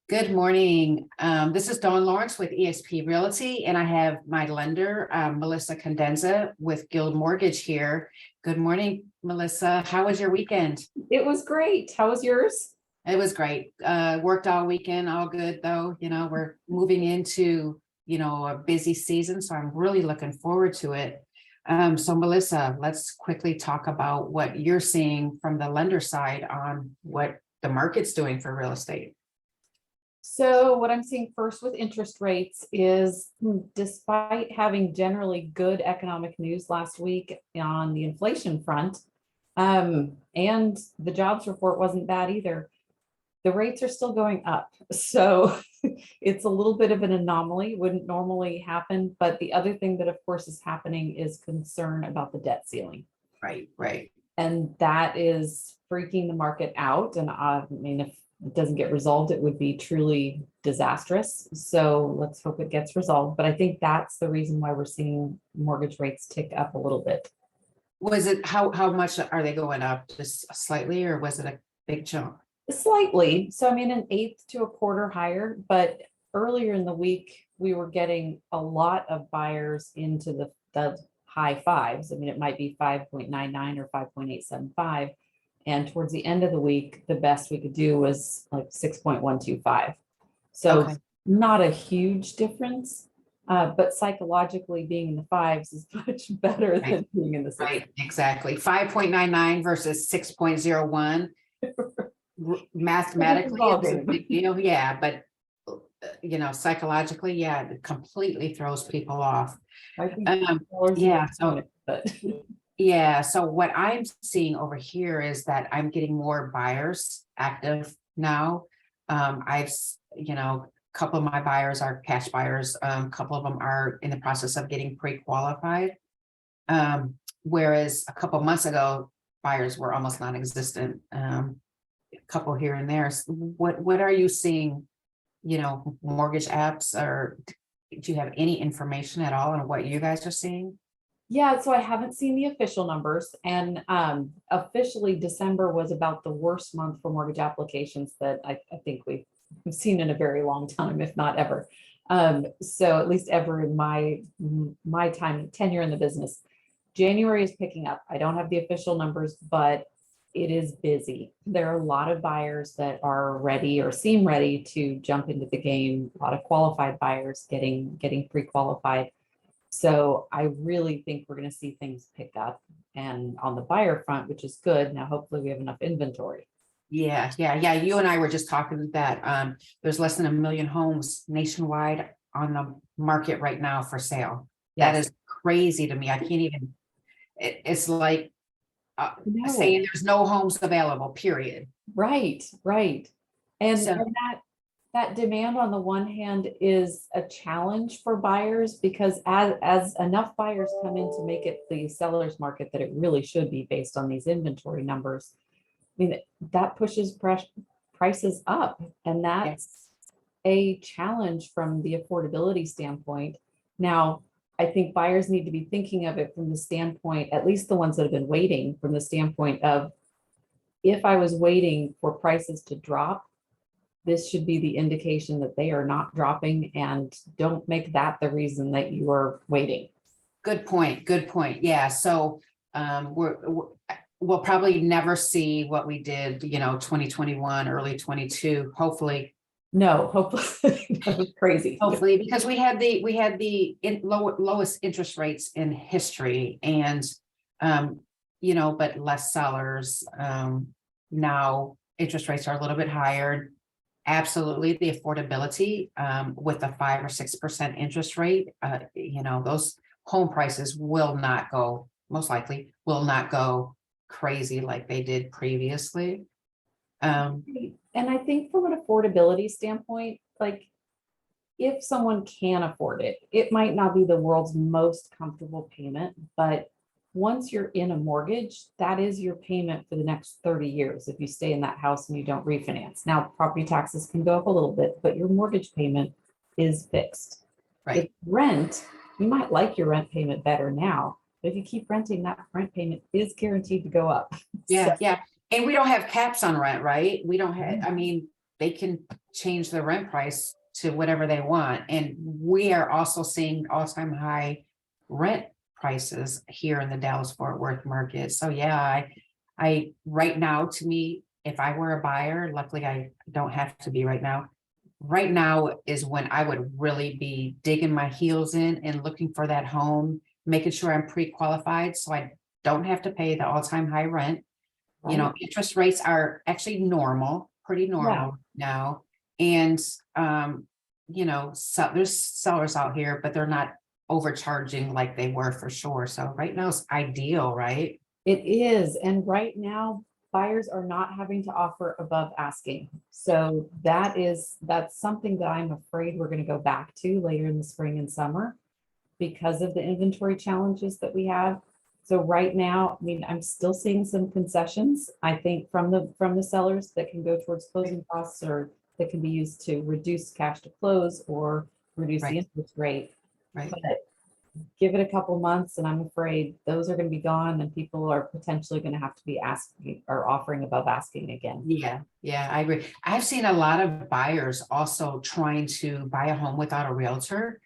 Good morning. This is Dawn Lawrence with EXP Realty, and I have my lender, Melissa Condensa with Guild Mortgage here. Good morning, Melissa. How was your weekend? It was great. How was yours? It was great. Worked all weekend, all good though. We're moving into, a busy season, so I'm really looking forward to it. So Melissa, let's quickly talk about what you're seeing from the lender side on what the market's doing for real estate. So what I'm seeing first with interest rates is despite having generally good economic news last week on the inflation front, and the jobs report wasn't bad either, the rates are still going up. So it's a little bit of an anomaly, wouldn't normally happen. But the other thing that of course is happening is concern about the debt ceiling. Right. And that is freaking the market out. And I mean, if it doesn't get resolved, it would be truly disastrous. So let's hope it gets resolved. But I think that's the reason why we're seeing mortgage rates tick up a little bit. Was it, how much are they going up? Just slightly, or was it a big jump? Slightly. So I mean, an eighth to a quarter higher. But earlier in the week, we were getting a lot of buyers into the high fives. I mean, it might be 5.99 or 5.875. And towards the end of the week, the best we could do was like 6.125. So Okay. not a huge difference, but psychologically being in the fives is much better than being in the six. Right, exactly. 5.99 versus 6.01. Mathematically, it's a big deal. Yeah, but psychologically, yeah, it completely throws people off. I think Yeah, but yeah. So what I'm seeing over here is that I'm getting more buyers active now. A couple of my buyers are cash buyers. A couple of them are in the process of getting pre-qualified. Whereas a couple of months ago, buyers were almost non-existent. A couple here and there. So what are you seeing? Mortgage apps, or do you have any information at all on what you guys are seeing? yeah, so I haven't seen the official numbers, and officially December was about the worst month for mortgage applications that I think we've seen in a very long time, if not ever. So at least ever in my time tenure in the business. January is picking up. I don't have the official numbers, but it is busy. There are a lot of buyers that are ready or seem ready to jump into the game. A lot of qualified buyers getting pre-qualified. So I really think we're going to see things pick up, and on the buyer front, which is good. Now, hopefully we have enough inventory. Yeah. You and I were just talking that there's less than 1 million homes nationwide on the market right now for sale. That Yes. is crazy to me. I can't even, it's like No. saying there's no homes available, period. Right. And, So, and that demand on the one hand is a challenge for buyers, because as enough buyers come in to make it the seller's market that it really should be based on these inventory numbers, I mean, that pushes prices up, and that's a challenge from the affordability standpoint. Now, I think buyers need to be thinking of it from the standpoint, at least the ones that have been waiting, from the standpoint of, if I was waiting for prices to drop, this should be the indication that they are not dropping, and don't make that the reason that you are waiting. good point. Yeah. So we'll probably never see what we did, 2021, early 22, hopefully. No, hopefully. That was crazy. Hopefully, because we had the lowest interest rates in history, and but less sellers. Now interest rates are a little bit higher. Absolutely, the affordability with a 5 or 6% interest rate, those home prices most likely will not go crazy like they did previously. And I think from an affordability standpoint, like, if someone can afford it, it might not be the world's most comfortable payment, but once you're in a mortgage, that is your payment for the next 30 years if you stay in that house and you don't refinance. Now, property taxes can go up a little bit, but your mortgage payment is fixed. Right. If rent, you might like your rent payment better now, but if you keep renting, that rent payment is guaranteed to go up. Yeah. And we don't have caps on rent, right? We don't have, they can change the rent price to whatever they want. And we are also seeing all-time high rent prices here in the Dallas-Fort Worth market. So yeah, I right now, to me, if I were a buyer, luckily I don't have to be right now. Right now is when I would really be digging my heels in and looking for that home, making sure I'm pre-qualified so I don't have to pay the all-time high rent. You know, Right. interest rates are actually normal, pretty Yeah. normal now. And, you know, so there's sellers out here, but they're not overcharging like they were for sure. So right now it's ideal, right? It is, and right now, buyers are not having to offer above asking. So that's something that I'm afraid we're gonna go back to later in the spring and summer because of the inventory challenges that we have. So right now, I mean, I'm still seeing some concessions, I think, from the sellers that can go towards closing costs or that can be used to reduce cash to close or reduce the Right, interest rate. right. But give it a couple months and I'm afraid those are going to be gone and people are potentially going to have to be asking or offering above asking again. Yeah, yeah, I agree. I've seen a lot of buyers also trying to buy a home without a realtor.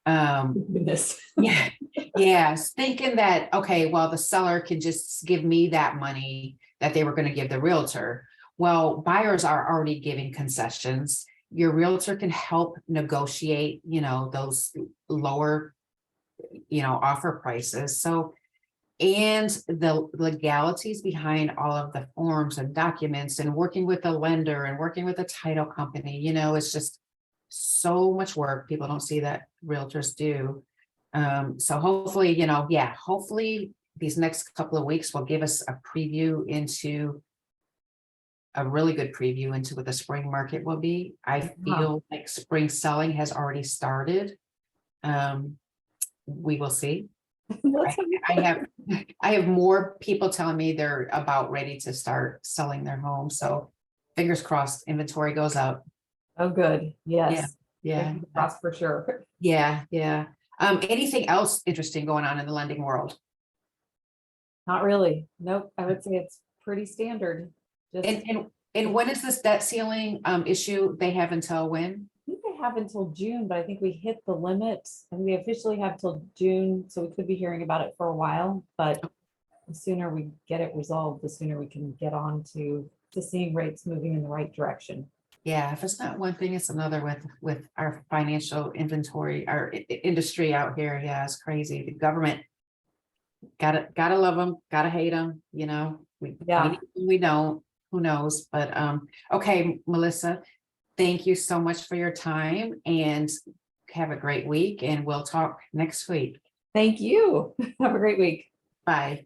Goodness. Yeah, yes, thinking that, okay, well, the seller can just give me that money that they were going to give the realtor. Well, buyers are already giving concessions. Your realtor can help negotiate, you know, those lower, you know, offer prices. So, and the legalities behind all of the forms and documents and working with the lender and working with the title company, you know, it's just so much work. People don't see that realtors do. So hopefully, you know, yeah, hopefully these next couple of weeks will give us a preview into a really good preview into what the spring market will be. I Yeah. feel like spring selling has already started. We will see. Let's I have, I have more people telling me they're about ready to start selling their home. So fingers crossed, inventory goes up. Oh, good. Yeah, Yes. yeah, Fingers crossed for sure. yeah, yeah. Anything else interesting going on in the lending world? Not really. Nope. I would say it's pretty standard. Just And when is this debt ceiling issue? They have until when? I think they have until June, but I think we hit the limit and we officially have till June. So we could be hearing about it for a while, but the sooner we get it resolved, the sooner we can get on to seeing rates moving in the right direction. Yeah, if it's not one thing, it's another with our financial inventory, our industry out here. Yeah, it's crazy. The government gotta love them, gotta hate them. You know, Yeah. we don't. Who knows? But okay, Melissa, thank you so much for your time and have a great week. And we'll talk next week. Thank you. Have a great week. Bye.